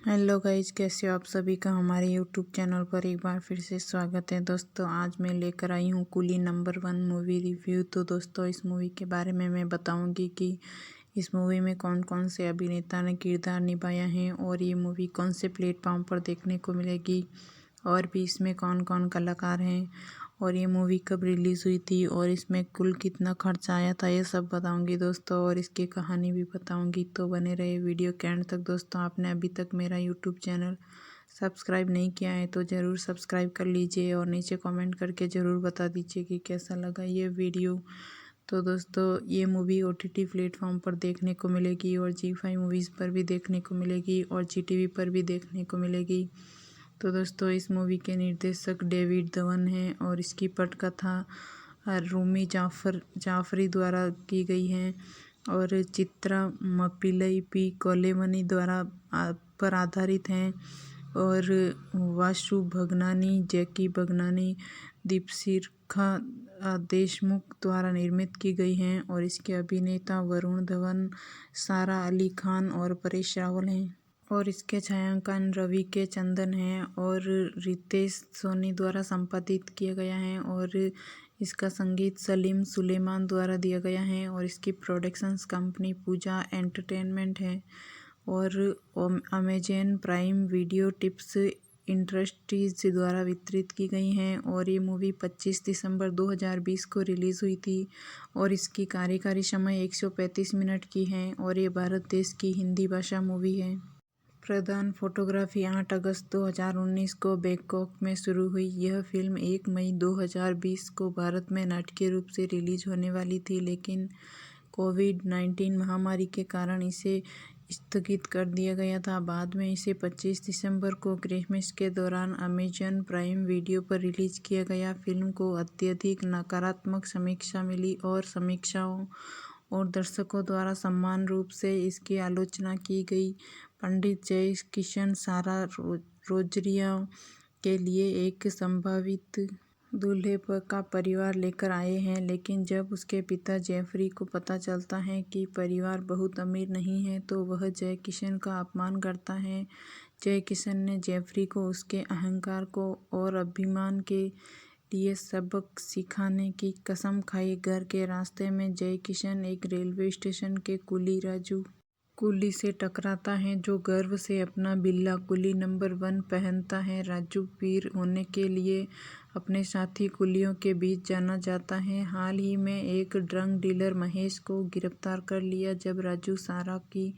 Hello guys, कैसे हो आप सभी का हमारे यूट्यूब चैनल पर एक बार फिर से स्वागत है। दोस्तों आज मैं लेकर आई हूँ कूली नंबर 1 मूवी रिव्यू। तो दोस्तों इस मूवी के बारे में मैं बताऊँगी कि इस मूवी में कौन कौन से अभिनेता ने किरदार निभाया है और ये मूवी कौन से प्लेटफॉर्म पर देखने को मिलेगी और भी इसमें कौन कौन कलाकार हैं और ये मूवी कब रिलीज़ हुई थी और इसमें कुल कितना खर्च आया था, ये सब बताऊंगी दोस्तों। और इसकी कहानी भी बताऊंगी, तो बने रहे वीडियो के एंड तक। दोस्तों आपने अभी तक मेरा यूट्यूब चैनल सब्सक्राइब नहीं किया है तो ज़रूर सब्सक्राइब कर लीजिए और नीचे कमेंट करके ज़रूर बता दीजिए कि कैसा लगा ये वीडियो। तो दोस्तों ये मूवी OTT प्लेटफॉर्म पर देखने को मिलेगी और ZEE5 मूवीज़ पर भी देखने को मिलेगी और GTV पर भी देखने को मिलेगी। तो दोस्तों इस मूवी के निर्देशक डेविड धवन हैं और इसकी पटकथा रूमी जाफरी द्वारा की गई है और चित्रा मप्पिलई पी कोलेमनी द्वारा पर आधारित हैं और वासु भगनानी, जैकी भगनानी, दीपशिखा देशमुख द्वारा निर्मित की गई हैं और इसके अभिनेता वरुण धवन, सारा अली खान और परेश रावल हैं और इसके छायांकन रवि के चंदन हैं और रितेश सोनी द्वारा संपादित किया गया है और इसका संगीत सलीम सुलेमान द्वारा दिया गया है और इसकी प्रोडक्शंस कंपनी पूजा एंटरटेनमेंट है और Amazon prime video tips industries द्वारा वितरित की गई हैं और ये मूवी 25 दिसंबर 2020 को रिलीज़ हुई थी और इसकी कार्यकारी समय 135 मिनट की है और ये भारत देश की हिंदी भाषा मूवी है। प्रधान फोटोग्राफी 8 अगस्त 2019 को बैंकॉक में शुरू हुई। यह फिल्म 1 मई 2020 को भारत में नाटकीय रूप से रिलीज होने वाली थी, लेकिन कोविड-19 महामारी के कारण इसे स्थगित कर दिया गया था। बाद में इसे 25 दिसंबर को क्रिसमस के दौरान अमेजन प्राइम वीडियो पर रिलीज किया गया। फिल्म को अत्यधिक नकारात्मक समीक्षा मिली और समीक्षाओं और दर्शकों द्वारा समान रूप से इसकी आलोचना की गई। पंडित जय किशन सारा रोजरिया के लिए एक संभावित दूल्हे का परिवार लेकर आए हैं, लेकिन जब उसके पिता जेफरी को पता चलता है कि परिवार बहुत अमीर नहीं है तो वह जय किशन का अपमान करता है। जय किशन ने जेफरी को उसके अहंकार को और अभिमान के लिए सबक सिखाने की कसम खाई। घर के रास्ते में जय किशन एक रेलवे स्टेशन के कुली से टकराता है जो गर्व से अपना बिल्ला कुली नंबर 1 पहनता है। राजू वीर होने के लिए अपने साथी कुलियों के बीच जाना जाता है। हाल ही में एक ड्रग डीलर महेश को गिरफ्तार कर लिया। जब राजू सारा की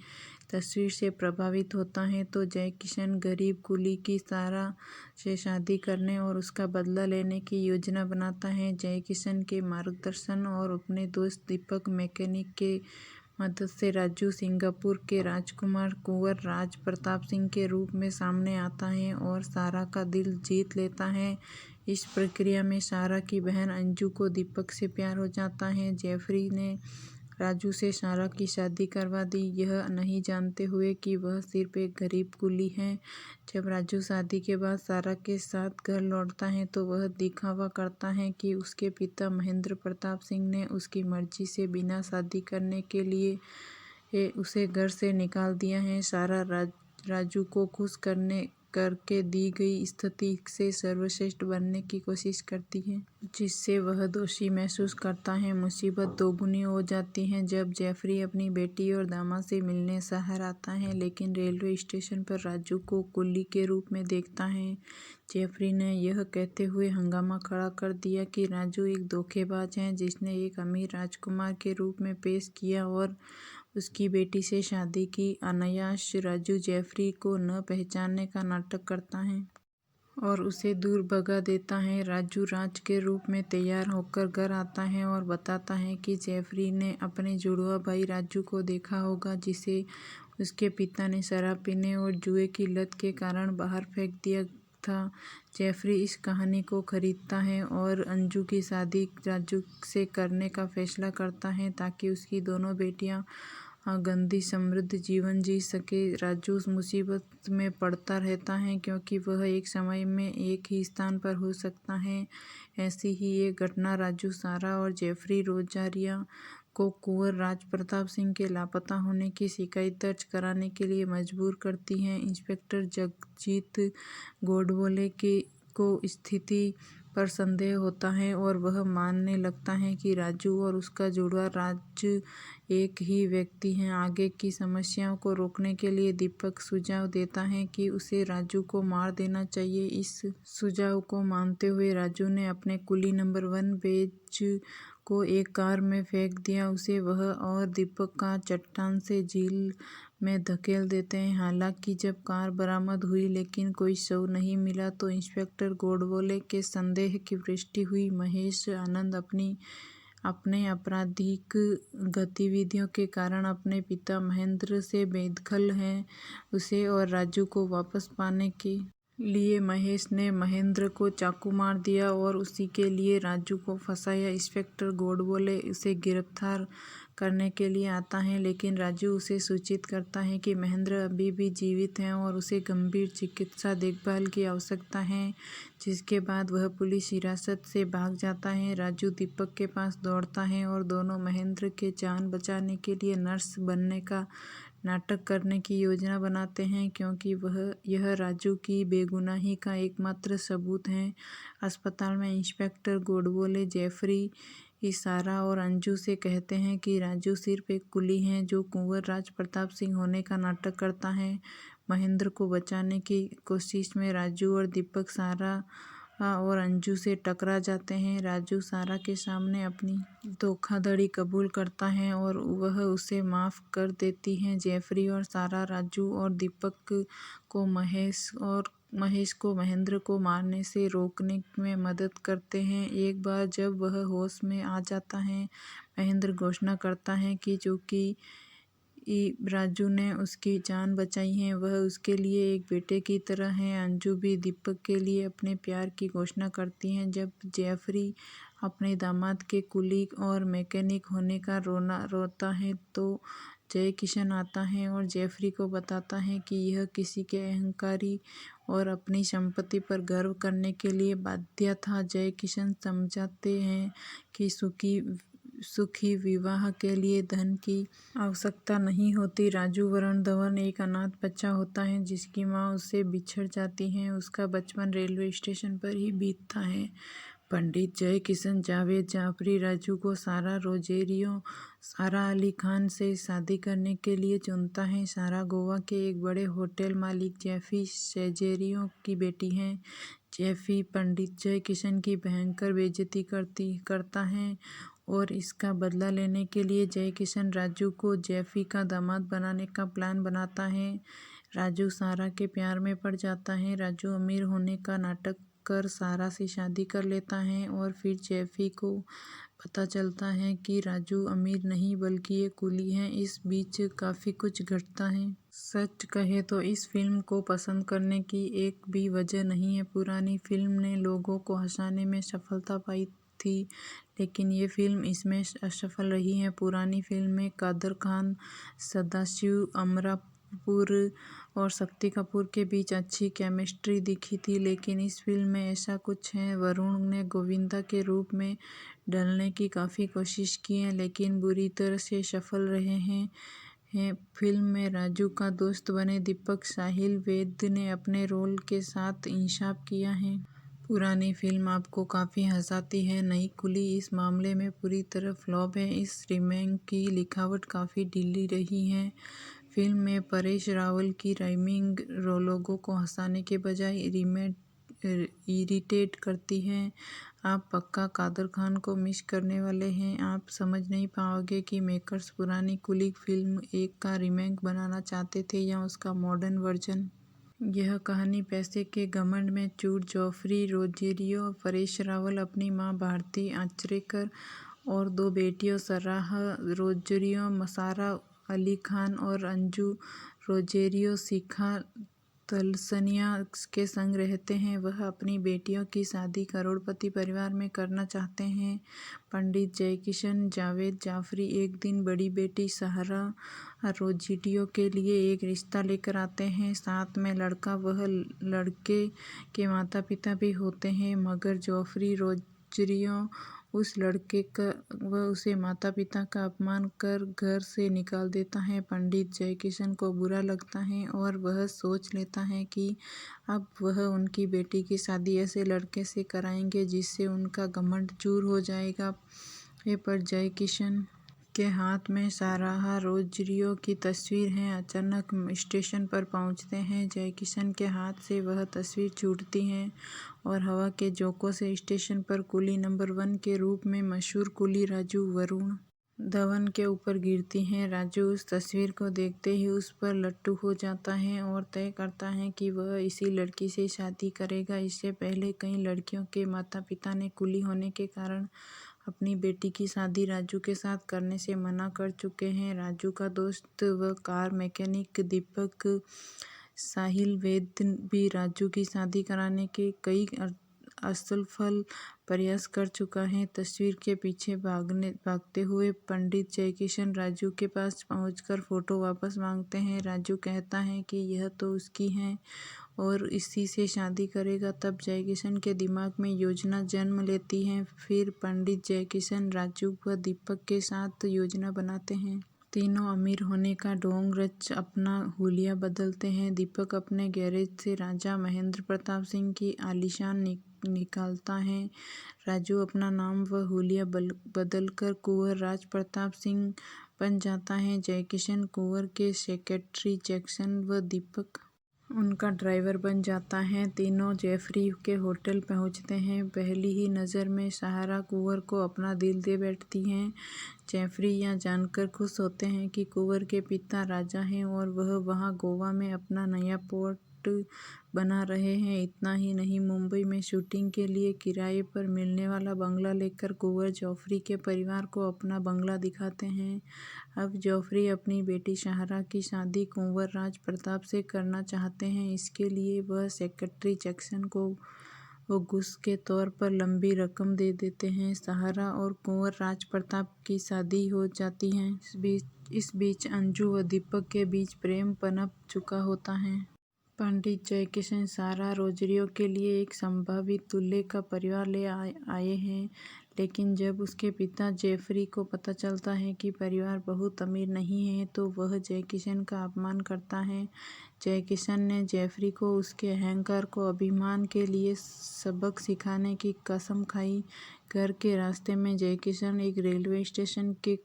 तस्वीर से प्रभावित होता है तो जय किशन गरीब कुली की सारा से शादी करने और उसका बदला लेने की योजना बनाता है। जय किशन के मार्गदर्शन और अपने दोस्त दीपक मैकेनिक के मदद से राजू सिंगापुर के राजकुमार कुंवर राज प्रताप सिंह के रूप में सामने आता है और सारा का दिल जीत लेता है। इस प्रक्रिया में सारा की बहन अंजू को दीपक से प्यार हो जाता है। जेफरी ने राजू से सारा की शादी करवा दी, यह नहीं जानते हुए कि वह सिर्फ एक गरीब कुली है। जब राजू शादी के बाद सारा के साथ घर लौटता है तो वह दिखावा करता है कि उसके पिता महेंद्र प्रताप सिंह ने उसकी मर्जी से बिना शादी करने के लिए उसे घर से निकाल दिया है। सारा राजू को खुश करके दी गई स्थिति से सर्वश्रेष्ठ बनने की कोशिश करती है, जिससे वह दोषी महसूस करता है। मुसीबत दोगुनी हो जाती है जब जेफरी अपनी बेटी और दामाद से मिलने शहर आता है, लेकिन रेलवे स्टेशन पर राजू को कुली के रूप में देखता है। जेफरी ने यह कहते हुए हंगामा खड़ा कर दिया कि राजू एक धोखेबाज है जिसने एक अमीर राजकुमार के रूप में पेश किया और उसकी बेटी से शादी की। अनायास राजू जेफरी को न पहचानने का नाटक करता है और उसे दूर भगा देता है। राजू राज के रूप में तैयार होकर घर आता है और बताता है कि जेफरी ने अपने जुड़वा भाई राजू को देखा होगा, जिसे उसके पिता ने शराब पीने और जुए की लत के कारण बाहर फेंक दिया था। जेफरी इस कहानी को खरीदता है और अंजू की शादी राजू से करने का फैसला करता है ताकि उसकी दोनों बेटियां गंदी समृद्ध जीवन जी सके। राजू मुसीबत में पड़ता रहता है क्योंकि वह एक समय में एक ही स्थान पर हो सकता है। ऐसी ही एक घटना राजू, सारा और जेफरी रोजारिया को कुंवर राज प्रताप सिंह के लापता होने की शिकायत दर्ज कराने के लिए मजबूर करती है। इंस्पेक्टर जगजीत गोडबोले को स्थिति पर संदेह होता है और वह मानने लगता है कि राजू और उसका जुड़वा राज एक ही व्यक्ति हैं। आगे की समस्याओं को रोकने के लिए दीपक सुझाव देता है कि उसे राजू को मार देना चाहिए। इस सुझाव को मानते हुए राजू ने अपने कुली नंबर 1 बेज को एक कार में फेंक दिया। उसे वह और दीपक का चट्टान से झील में धकेल देते हैं। हालांकि जब कार बरामद हुई लेकिन कोई शव नहीं मिला तो इंस्पेक्टर गोडबोले के संदेह की पुष्टि हुई। महेश आनंद अपने आपराधिक गतिविधियों के कारण अपने पिता महेंद्र से बेदखल हैं। उसे और राजू को वापस पाने के लिए महेश ने महेंद्र को चाकू मार दिया और उसी के लिए राजू को फंसाया। इंस्पेक्टर गोडबोले उसे गिरफ्तार करने के लिए आता है लेकिन राजू उसे सूचित करता है कि महेंद्र अभी भी जीवित है और उसे गंभीर चिकित्सा देखभाल की आवश्यकता है, जिसके बाद वह पुलिस हिरासत से भाग जाता है। राजू दीपक के पास दौड़ता है और दोनों महेंद्र के जान बचाने के लिए नर्स बनने का नाटक करने की योजना बनाते हैं, क्योंकि यह राजू की बेगुनाही का एकमात्र सबूत है। अस्पताल में इंस्पेक्टर गोडबोले जेफरी, सारा और अंजू से कहते हैं कि राजू सिर्फ एक कुली है जो कुंवर राज प्रताप सिंह होने का नाटक करता है। महेंद्र को बचाने की कोशिश में राजू और दीपक सारा और अंजू से टकरा जाते हैं। राजू सारा के सामने अपनी धोखाधड़ी कबूल करता है और वह उसे माफ़ कर देती है। जेफरी और सारा राजू और दीपक को महेश को महेंद्र को मारने से रोकने में मदद करते हैं। एक बार जब वह होश में आ जाता है, महेंद्र घोषणा करता है कि चूंकि राजू ने उसकी जान बचाई है वह उसके लिए एक बेटे की तरह है। अंजू भी दीपक के लिए अपने प्यार की घोषणा करती हैं। जब जेफरी अपने दामाद के कुली और मैकेनिक होने का रोता है तो जय किशन आता है और जेफरी को बताता है कि यह किसी के अहंकारी और अपनी संपत्ति पर गर्व करने के लिए बाध्य था। जय किशन समझाते हैं कि सुखी विवाह के लिए धन की आवश्यकता नहीं होती। राजू वरुण धवन एक अनाथ बच्चा होता है जिसकी मां उससे बिछड़ जाती है। उसका बचपन रेलवे स्टेशन पर ही बीतता है। पंडित जय किशन जावेद जाफरी राजू को सारा अली खान से शादी करने के लिए चुनता है। सारा गोवा के एक बड़े होटल मालिक जेफी सेजेरियो की बेटी है। जेफी पंडित जय किशन की भयंकर बेइज्जती करता है और इसका बदला लेने के लिए जय किशन राजू को जेफी का दामाद बनाने का प्लान बनाता है। राजू सारा के प्यार में पड़ जाता है। राजू अमीर होने का नाटक कर सारा से शादी कर लेता है और फिर जेफी को पता चलता है कि राजू अमीर नहीं बल्कि एक कुली है। इस बीच काफ़ी कुछ घटता है। सच कहे तो इस फिल्म को पसंद करने की एक भी वजह नहीं है। पुरानी फिल्म ने लोगों को हंसाने में सफलता पाई थी लेकिन ये फिल्म इसमें असफल रही है। पुरानी फिल्म में कादर खान, सदाशिव, अमरा कपूर और शक्ति कपूर के बीच अच्छी केमिस्ट्री दिखी थी, लेकिन इस फिल्म में ऐसा कुछ है। वरुण ने गोविंदा के रूप में ढलने की काफ़ी कोशिश की है लेकिन बुरी तरह से सफल रहे हैं। फिल्म में राजू का दोस्त बने दीपक साहिल वैद्य ने अपने रोल के साथ इंसाफ किया है। पुरानी फिल्म आपको काफ़ी हंसाती है, नई कुली इस मामले में पूरी तरह फ्लॉप है। इस रीमेक की लिखावट काफ़ी ढीली रही है। फिल्म में परेश रावल की राइमिंग लोगों को हंसाने के बजाय इरिटेट करती है। आप पक्का कादर खान को मिस करने वाले हैं। आप समझ नहीं पाओगे कि मेकर्स पुरानी कुली फिल्म 1 का रीमेक बनाना चाहते थे या उसका मॉडर्न वर्जन। यह कहानी पैसे के घमंड में चूर जोफरी रोजेरियो, परेश रावल, अपनी मां भारती आचरेकर और 2 बेटियों सराह रोजेरियो, सारा अली खान और अंजू रोजेरियो शिखा तलसनिया के संग रहते हैं। वह अपनी बेटियों की शादी करोड़पति परिवार में करना चाहते हैं। पंडित जयकिशन जावेद जाफरी एक दिन बड़ी बेटी सहारा रोजेरियो के लिए एक रिश्ता लेकर आते हैं। साथ में लड़का वह लड़के के माता पिता भी होते हैं, मगर जोफरी रोजेरियो उस लड़के का वह उसे माता पिता का अपमान कर घर से निकाल देता है। पंडित जयकिशन को बुरा लगता है और वह सोच लेता है कि अब वह उनकी बेटी की शादी ऐसे लड़के से कराएंगे जिससे उनका घमंड चूर हो जाएगा। पर जयकिशन के हाथ में साराह रोजरियो की तस्वीर है। अचानक स्टेशन पर पहुंचते हैं। जयकिशन के हाथ से वह तस्वीर छूटती है और हवा के झोंकों से स्टेशन पर कुली नंबर 1 के रूप में मशहूर कुली राजू वरुण धवन के ऊपर गिरती है। राजू उस तस्वीर को देखते ही उस पर लट्टू हो जाता है और तय करता है कि वह इसी लड़की से शादी करेगा। इससे पहले कई लड़कियों के माता पिता ने कुली होने के कारण अपनी बेटी की शादी राजू के साथ करने से मना कर चुके हैं। राजू का दोस्त व कार मैकेनिक दीपक साहिल वैद्य भी राजू की शादी कराने के कई असफल प्रयास कर चुका है। तस्वीर के पीछे भागते हुए पंडित जयकिशन राजू के पास पहुंचकर फोटो वापस मांगते हैं। राजू कहता है कि यह तो उसकी है और इसी से शादी करेगा। तब जयकिशन के दिमाग में योजना जन्म लेती है। फिर पंडित जयकिशन राजू व दीपक के साथ योजना बनाते हैं। तीनों अमीर होने का ढोंग रच अपना हुलिया बदलते हैं। दीपक अपने गैरेज से राजा महेंद्र प्रताप सिंह की आलीशान निकालता है। राजू अपना नाम व हुलिया बदलकर कुंवर राज प्रताप सिंह बन जाता है। जयकिशन कुंवर के सेक्रेटरी जैक्सन व दीपक उनका ड्राइवर बन जाता है। तीनों जेफरी के होटल पहुंचते हैं। पहली ही नज़र में सहारा कुंवर को अपना दिल दे बैठती हैं। जेफरी यह जानकर खुश होते हैं कि कुंवर के पिता राजा हैं और वह वहां गोवा में अपना नया पोर्ट बना रहे हैं। इतना ही नहीं, मुंबई में शूटिंग के लिए किराए पर मिलने वाला बंगला लेकर कुंवर जॉफरी के परिवार को अपना बंगला दिखाते हैं। अब जॉफरी अपनी बेटी सहारा की शादी कुंवर राज प्रताप से करना चाहते हैं। इसके लिए वह सेक्रेटरी जैक्सन को घूस के तौर पर लंबी रकम दे देते हैं। सहारा और कुंवर राज प्रताप की शादी हो जाती है। इस बीच अंजू व दीपक के बीच प्रेम पनप चुका होता है। पंडित जयकिशन सारा रोजरियो के लिए एक संभावित दूल्हे का परिवार ले आए हैं, लेकिन जब उसके पिता जेफरी को पता चलता है कि परिवार बहुत अमीर नहीं है तो वह जयकिशन का अपमान करता है। जयकिशन ने जेफरी को उसके अहंकार को अभिमान के लिए सबक सिखाने की कसम खाई। घर के रास्ते में जयकिशन एक रेलवे स्टेशन के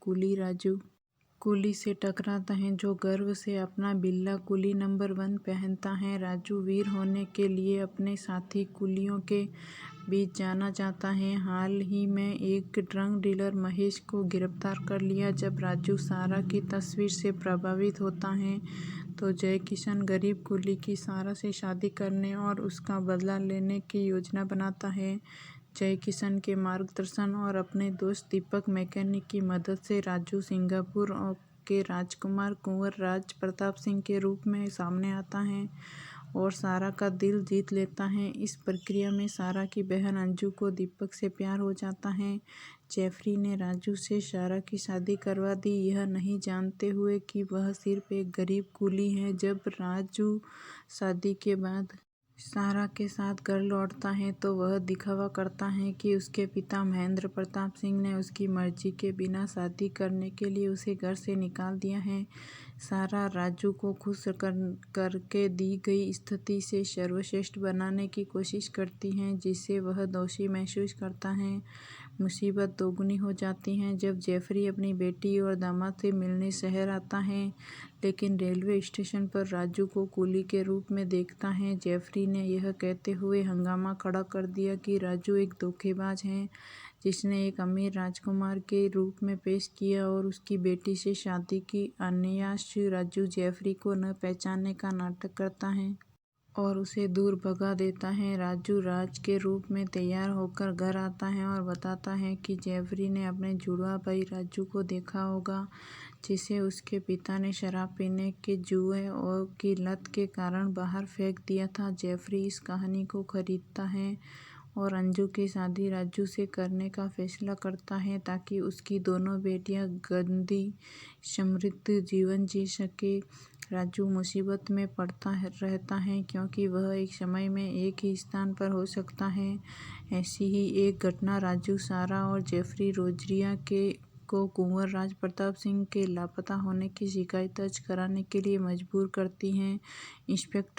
कुली से टकराता है जो गर्व से अपना बिल्ला कुली नंबर 1 पहनता है। राजू वीर होने के लिए अपने साथी कुलियों के बीच जाना चाहता है। हाल ही में एक ड्रग डीलर महेश को गिरफ्तार कर लिया। जब राजू सारा की तस्वीर से प्रभावित होता है तो जयकिशन गरीब कुली की सारा से शादी करने और उसका बदला लेने की योजना बनाता है। जयकिशन के मार्गदर्शन और अपने दोस्त दीपक मैकेनिक की मदद से राजू सिंगापुर के राजकुमार कुंवर राज प्रताप सिंह के रूप में सामने आता है और सारा का दिल जीत लेता है। इस प्रक्रिया में सारा की बहन अंजू को दीपक से प्यार हो जाता है। जेफरी ने राजू से सारा की शादी करवा दी, यह नहीं जानते हुए कि वह सिर्फ एक गरीब कुली है। जब राजू शादी के बाद सारा के साथ घर लौटता है तो वह दिखावा करता है कि उसके पिता महेंद्र प्रताप सिंह ने उसकी मर्जी के बिना शादी करने के लिए उसे घर से निकाल दिया है। सारा राजू को खुश करके दी गई स्थिति से सर्वश्रेष्ठ बनाने की कोशिश करती है, जिससे वह दोषी महसूस करता है। मुसीबत दोगुनी हो जाती है जब जेफरी अपनी बेटी और दामाद से मिलने शहर आता है, लेकिन रेलवे स्टेशन पर राजू को कुली के रूप में देखता है। जेफरी ने यह कहते हुए हंगामा खड़ा कर दिया कि राजू एक धोखेबाज है जिसने एक अमीर राजकुमार के रूप में पेश किया और उसकी बेटी से शादी की। अनायास राजू जेफरी को न पहचानने का नाटक करता है और उसे दूर भगा देता है। राजू राज के रूप में तैयार होकर घर आता है और बताता है कि जेफरी ने अपने जुड़वा भाई राजू को देखा होगा, जिसे उसके पिता ने शराब पीने के जुए और की लत के कारण बाहर फेंक दिया था। जेफरी इस कहानी को खरीदता है और अंजू की शादी राजू से करने का फैसला करता है ताकि उसकी दोनों बेटियां गंदी समृद्ध जीवन जी सके। राजू मुसीबत में रहता है क्योंकि वह एक समय में एक ही स्थान पर हो सकता है। ऐसी ही एक घटना राजू, सारा और जेफरी रोजरिया को कुंवर राज प्रताप सिंह के लापता होने की शिकायत दर्ज कराने के लिए मजबूर करती है। इंस्पेक्टर